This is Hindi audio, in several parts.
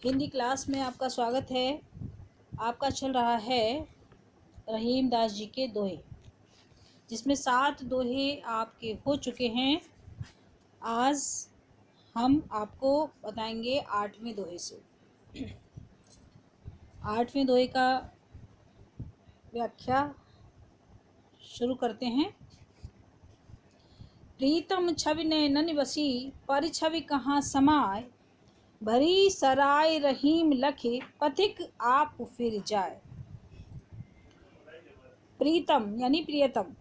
हिंदी क्लास में आपका स्वागत है। आपका चल रहा है रहीम दास जी के दोहे, जिसमें 7 दोहे आपके हो चुके हैं। आज हम आपको बताएंगे 8वें दोहे से। 8वें दोहे का व्याख्या शुरू करते हैं। प्रीतम छवि नैनन बसी, पर छवि कहाँ समाए, भरी सराय रहीम लखे, पथिक आप फिर जाए। प्रीतम यानी प्रियतम,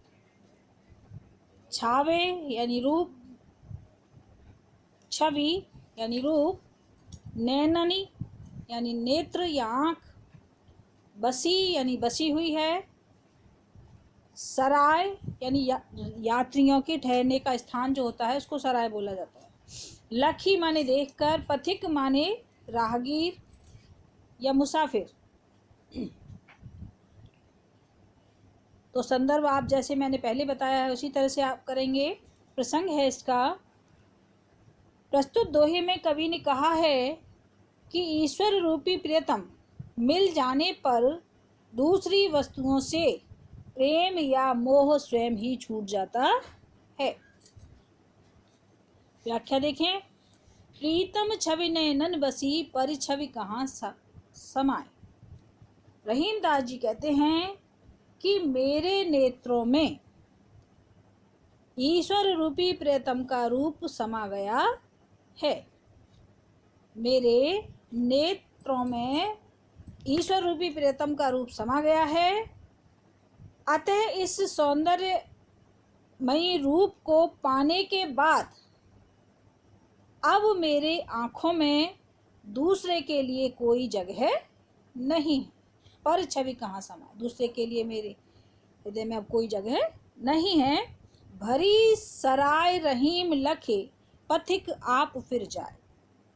छावे यानी रूप, छवि यानी रूप, नैननी यानी नेत्र या आँख, बसी यानी बसी हुई है, सराय यानी यात्रियों के ठहरने का स्थान जो होता है उसको सराय बोला जाता है। लखी माने देखकर, पथिक माने राहगीर या मुसाफिर। तो संदर्भ आप जैसे मैंने पहले बताया है उसी तरह से आप करेंगे। प्रसंग है इसका, प्रस्तुत दोहे में कवि ने कहा है कि ईश्वर रूपी प्रियतम मिल जाने पर दूसरी वस्तुओं से प्रेम या मोह स्वयं ही छूट जाता है। व्याख्या देखें। प्रीतम छवि नैनन बसी, पर छवि कहाँ समाए। रहीम दास जी कहते हैं कि मेरे नेत्रों में ईश्वर रूपी प्रियतम का रूप समा गया है। मेरे नेत्रों में ईश्वर रूपी प्रियतम का रूप समा गया है। अतः इस सौंदर्यमयी रूप को पाने के बाद अब मेरे आँखों में दूसरे के लिए कोई जगह नहीं। पर छवि कहाँ समाए, दूसरे के लिए मेरे हृदय में अब कोई जगह नहीं है। भरी सराय रहीम लखे, पथिक आप फिर जाए।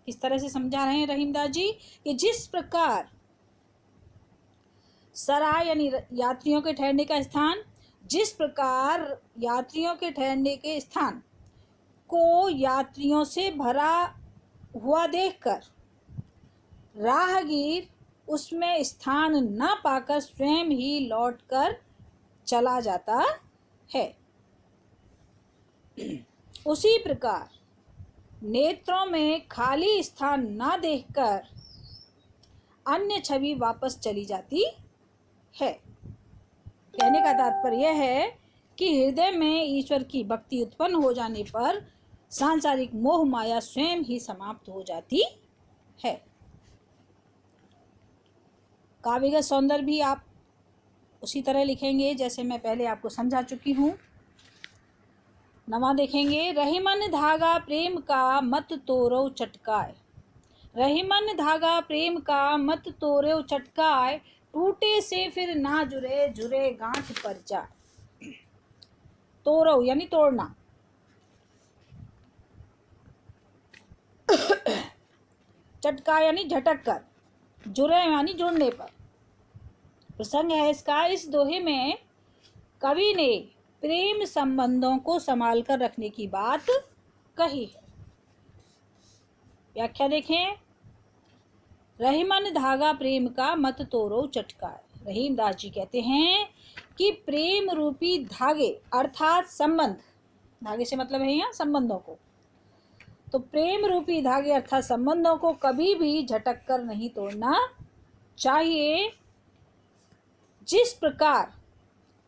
किस तरह से समझा रहे हैं रहीमदास जी कि जिस प्रकार सराय यानी यात्रियों के ठहरने का स्थान, जिस प्रकार यात्रियों के ठहरने के स्थान को यात्रियों से भरा हुआ देखकर राहगीर उसमें स्थान न पाकर स्वयं ही लौटकर चला जाता है, उसी प्रकार नेत्रों में खाली स्थान न देखकर अन्य छवि वापस चली जाती है। कहने का तात्पर्य यह है कि हृदय में ईश्वर की भक्ति उत्पन्न हो जाने पर सांसारिक मोह माया स्वयं ही समाप्त हो जाती है। काव्यगत सौंदर्य भी आप उसी तरह लिखेंगे जैसे मैं पहले आपको समझा चुकी हूँ। नवा देखेंगे। रहीमन धागा प्रेम का मत तोड़ो चटकाए, रहीमन धागा प्रेम का मत तोड़ो चटकाए, टूटे से फिर ना जुड़े, जुड़े गांठ पर जाए। तोड़ो यानी तोड़ना, चटका यानी झटक कर, जुड़े यानी जुड़ने पर। प्रसंग है इसका, इस दोहे में कवि ने प्रेम संबंधों को संभाल कर रखने की बात कही है। व्याख्या देखें। रहीमन धागा प्रेम का मत तोड़ो चटकाए। रहीम दास जी कहते हैं कि प्रेम रूपी धागे अर्थात संबंध, धागे से मतलब है यहाँ संबंधों को, तो प्रेम रूपी धागे अर्थात संबंधों को कभी भी झटक कर नहीं तोड़ना चाहिए। जिस प्रकार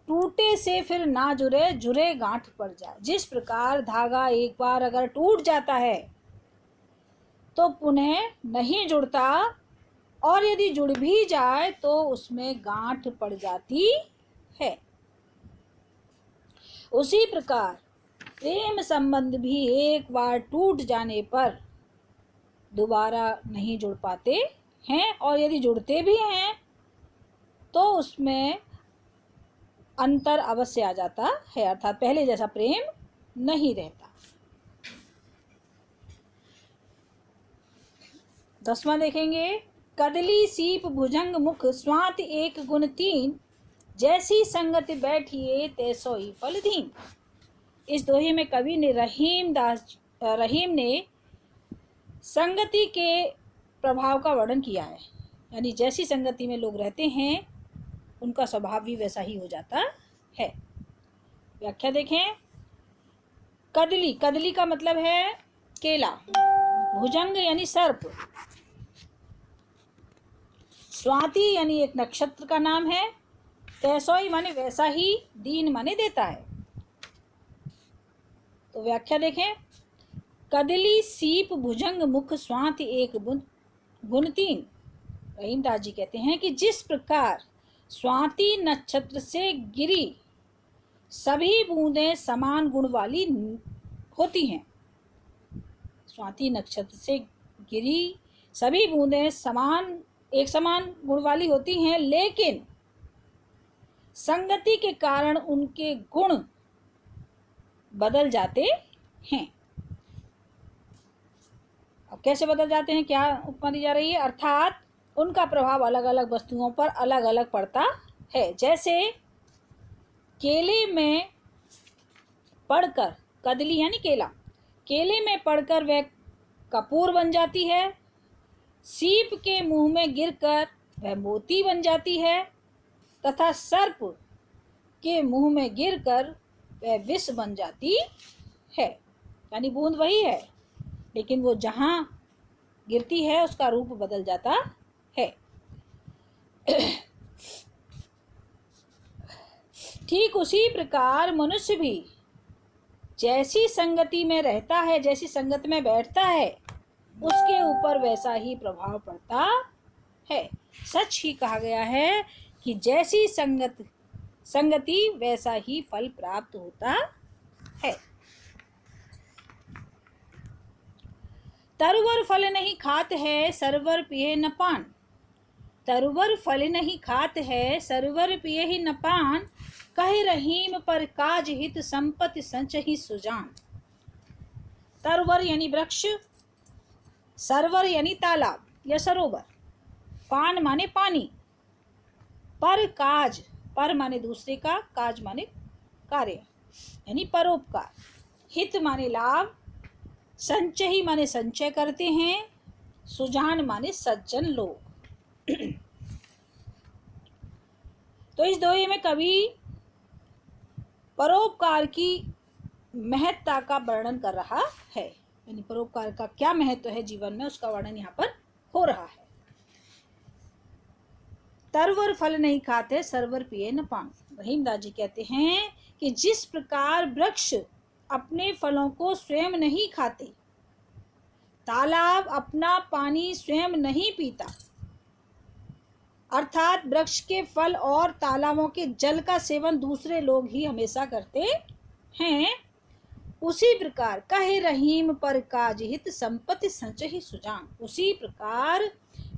टूटे से फिर ना जुड़े, जुड़े गांठ पड़ जाए। जिस प्रकार धागा एक बार अगर टूट जाता है तो पुनः नहीं जुड़ता, और यदि जुड़ भी जाए तो उसमें गांठ पड़ जाती है, उसी प्रकार प्रेम संबंध भी एक बार टूट जाने पर दोबारा नहीं जुड़ पाते हैं, और यदि जुड़ते भी हैं तो उसमें अंतर अवश्य आ जाता है, अर्थात पहले जैसा प्रेम नहीं रहता। 10वां देखेंगे। कदली सीप भुजंग मुख, स्वात एक गुण तीन, जैसी संगत बैठिए तैसो ही फल दीन। इस दोहे में कवि ने रहीम ने संगति के प्रभाव का वर्णन किया है, यानी जैसी संगति में लोग रहते हैं उनका स्वभाव भी वैसा ही हो जाता है। व्याख्या देखें। कदली, कदली का मतलब है केला। भुजंग यानी सर्प। स्वाति यानी एक नक्षत्र का नाम है। तैसोई माने वैसा ही, दीन माने देता है। तो व्याख्या देखें। कदली सीप भुजंग मुख स्वाति एक गुण तीन। रहीमदास जी कहते हैं कि जिस प्रकार स्वाति नक्षत्र से गिरी सभी बूंदें समान गुण वाली होती हैं। स्वाति नक्षत्र से गिरी सभी बूंदें एक समान गुण वाली होती हैं, लेकिन संगति के कारण उनके गुण बदल जाते हैं। अब कैसे बदल जाते हैं, क्या उपमा दी जा रही है? अर्थात उनका प्रभाव अलग अलग वस्तुओं पर अलग अलग पड़ता है। जैसे केले में पड़कर, कदली यानी केला, केले में पड़कर वह कपूर बन जाती है। सीप के मुंह में गिरकर वह मोती बन जाती है, तथा सर्प के मुंह में गिरकर वह विष बन जाती है। यानी बूंद वही है, लेकिन वो जहाँ गिरती है उसका रूप बदल जाता है। ठीक उसी प्रकार मनुष्य भी जैसी संगति में रहता है, जैसी संगत में बैठता है, उसके ऊपर वैसा ही प्रभाव पड़ता है। सच ही कहा गया है कि जैसी संगति वैसा ही फल प्राप्त होता है। तरुवर फल नहीं खात है, सरवर पिए न पान। तरुवर फल नहीं खात है, सरवर पिए ही न पान। कहे रहीम पर काज हित संपत्ति संचहि सुजान। तरुवर यानी वृक्ष, सरवर यानी तालाब या सरोवर, पान माने पानी, पर काज, पर माने दूसरे का, काज माने कार्य यानी परोपकार, हित माने लाभ, संचय माने संचय करते हैं, सुजान माने सज्जन लोग। तो इस दोहे में कवि परोपकार की महत्ता का वर्णन कर रहा है, यानी परोपकार का क्या महत्व है जीवन में उसका वर्णन यहाँ पर हो रहा है। तरवर फल नहीं खाते, सरवर पिए न पान। रहीमदास जी कहते हैं कि जिस प्रकार वृक्ष अपने फलों को स्वयं नहीं खाते, तालाब अपना पानी स्वयं नहीं पीता, अर्थात वृक्ष के फल और तालाबों के जल का सेवन दूसरे लोग ही हमेशा करते हैं, उसी प्रकार कहे रहीम पर काज हित संपत्ति संचहि सुजान। उसी प्रकार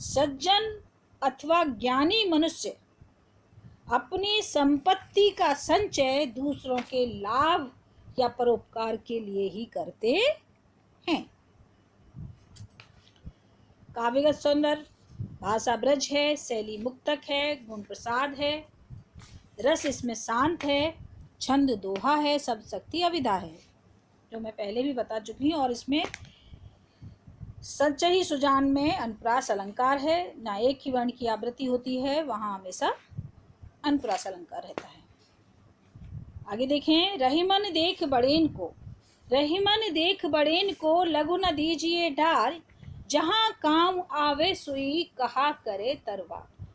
सज्जन अथवा ज्ञानी मनुष्य अपनी संपत्ति का संचय दूसरों के लाभ या परोपकार के लिए ही करते हैं। काव्यगत सौंदर्य, भाषा ब्रज है, शैली मुक्तक है, गुण प्रसाद है, रस इसमें शांत है, छंद दोहा है, शब्द शक्ति अविधा है, जो मैं पहले भी बता चुकी हूँ। और इसमें संचयी सुजान में अनुप्रास अलंकार है, ना एक ही वर्ण की आवृत्ति होती है, वहाँ हमेशा अनुप्रास अलंकार रहता है। आगे देखें। रहीमन देख बड़ेन को, रहीमन देख बड़ेन को लघु न दीजिए डार, जहाँ काम आवे सुई कहा करे तरवार।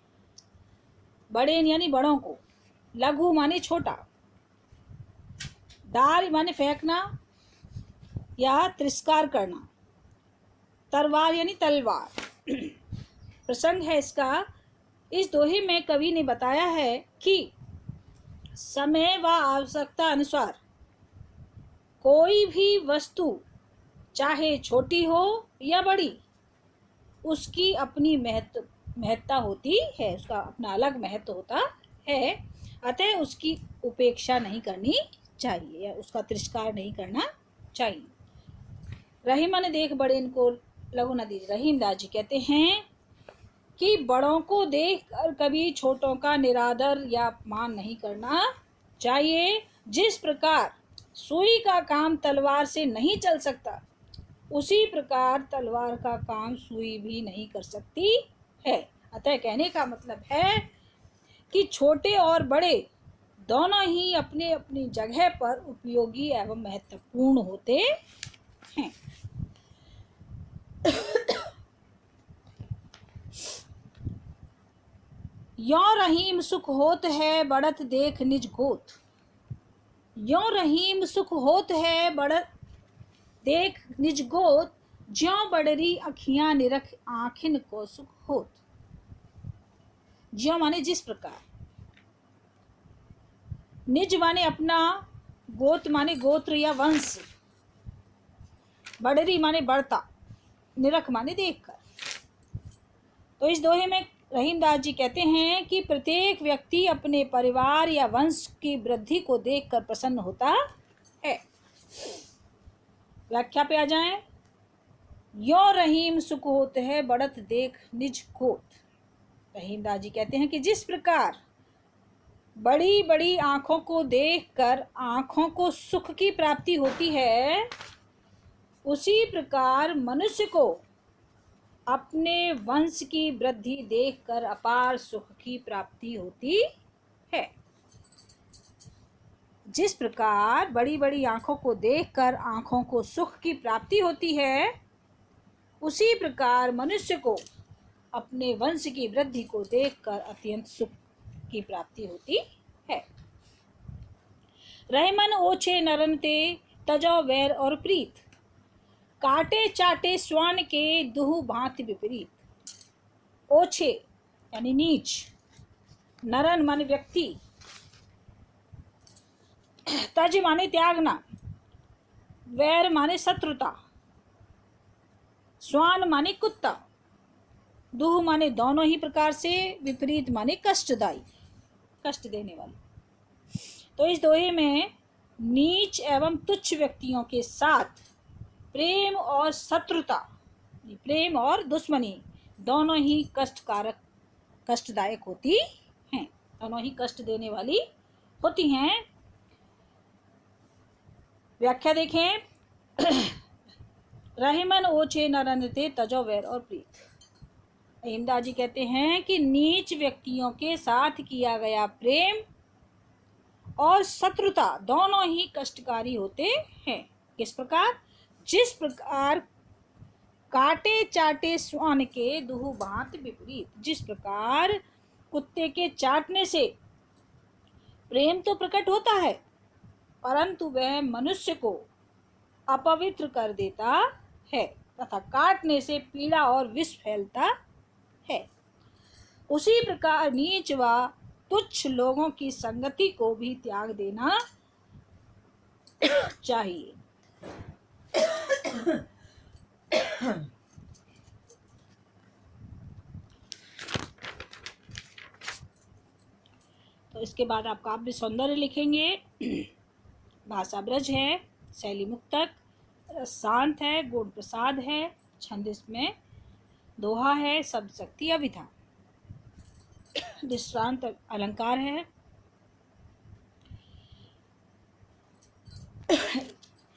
बड़ेन यानी बड़ों को, लघु माने छोटा, डार माने फेंकना या तिरस्कार करना, तरवार यानी तलवार। प्रसंग है इसका, इस दोहे में कवि ने बताया है कि समय व आवश्यकता अनुसार कोई भी वस्तु चाहे छोटी हो या बड़ी, उसकी अपनी महत्ता होती है, उसका अपना अलग महत्व होता है। अतः उसकी उपेक्षा नहीं करनी चाहिए या उसका तिरस्कार नहीं करना चाहिए। रहीमन देख बड़ेन को लघु न दीजिए। रहीमदास जी कहते हैं कि बड़ों को देखकर कभी छोटों का निरादर या अपमान नहीं करना चाहिए। जिस प्रकार सुई का काम तलवार से नहीं चल सकता, उसी प्रकार तलवार का काम सुई भी नहीं कर सकती है। अतः कहने का मतलब है कि छोटे और बड़े दोनों ही अपने अपनी जगह पर उपयोगी एवं महत्वपूर्ण होते हैं। यों रहीम सुख होत है बढ़त देख निज गोत। यों रहीम सुख होत है बढ़त देख निज गोत, ज्यों बड़री अखियां निरख आँखिन को सुख होत। ज्यों माने जिस प्रकार, निज माने अपना, गोत माने गोत्र या वंश, बड़री माने बढ़ता, निरख माने देखकर। तो इस दोहे में रहीमदास जी कहते हैं कि प्रत्येक व्यक्ति अपने परिवार या वंश की वृद्धि को देखकर प्रसन्न होता है। व्याख्या पे आ जाएं। यो रहीम सुख होत है बढ़त देख निज गोत। रहीमदास जी कहते हैं कि जिस प्रकार बड़ी बड़ी आंखों को देखकर आंखों को सुख की प्राप्ति होती है, उसी प्रकार मनुष्य को अपने वंश की वृद्धि देखकर अपार सुख की प्राप्ति होती है। जिस प्रकार बड़ी बड़ी आंखों को देखकर आंखों को सुख की प्राप्ति होती है, उसी प्रकार मनुष्य को अपने वंश की वृद्धि को देखकर अत्यंत सुख की प्राप्ति होती है। रहमन ओछे नरन ते तजो वैर और प्रीत, काटे चाटे स्वान के दुहु भांति विपरीत। ओछे यानी नीच, नरन माने व्यक्ति, तज माने त्यागना, वैर माने शत्रुता, स्वान माने कुत्ता, दुह माने दोनों ही प्रकार से, विपरीत माने कष्टदायी, कष्ट देने वाले। तो इस दोहे में नीच एवं तुच्छ व्यक्तियों के साथ प्रेम और शत्रुता, प्रेम और दुश्मनी दोनों ही कष्टकारक, कष्टदायक होती हैं, दोनों ही कष्ट देने वाली होती हैं। व्याख्या देखें। रहीमन ओछे नरनते तजो वैर और प्रीत। रहीमदास जी कहते हैं कि नीच व्यक्तियों के साथ किया गया प्रेम और शत्रुता दोनों ही कष्टकारी होते हैं। किस प्रकार? जिस प्रकार काटे चाटे स्वान के दुहु भांति विपरीत। जिस प्रकार कुत्ते के चाटने से प्रेम तो प्रकट होता है, परंतु वह मनुष्य को अपवित्र कर देता है तथा काटने से पीड़ा और विष फैलता है। उसी प्रकार नीच व तुच्छ लोगों की संगति को भी त्याग देना चाहिए। तो इसके बाद आप काव्य सौंदर्य लिखेंगे। भाषा ब्रज है, शैली मुक्तक, शांत है, गुण प्रसाद है, छंद इसमें दोहा है, शब्द शक्ति अभिधान, दृष्टांत अलंकार है।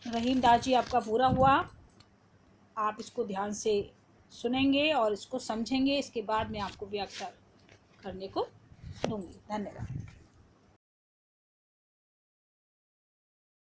रहीमदास जी आपका पूरा हुआ। आप इसको ध्यान से सुनेंगे और इसको समझेंगे। इसके बाद मैं आपको व्याख्या करने को दूंगी। धन्यवाद।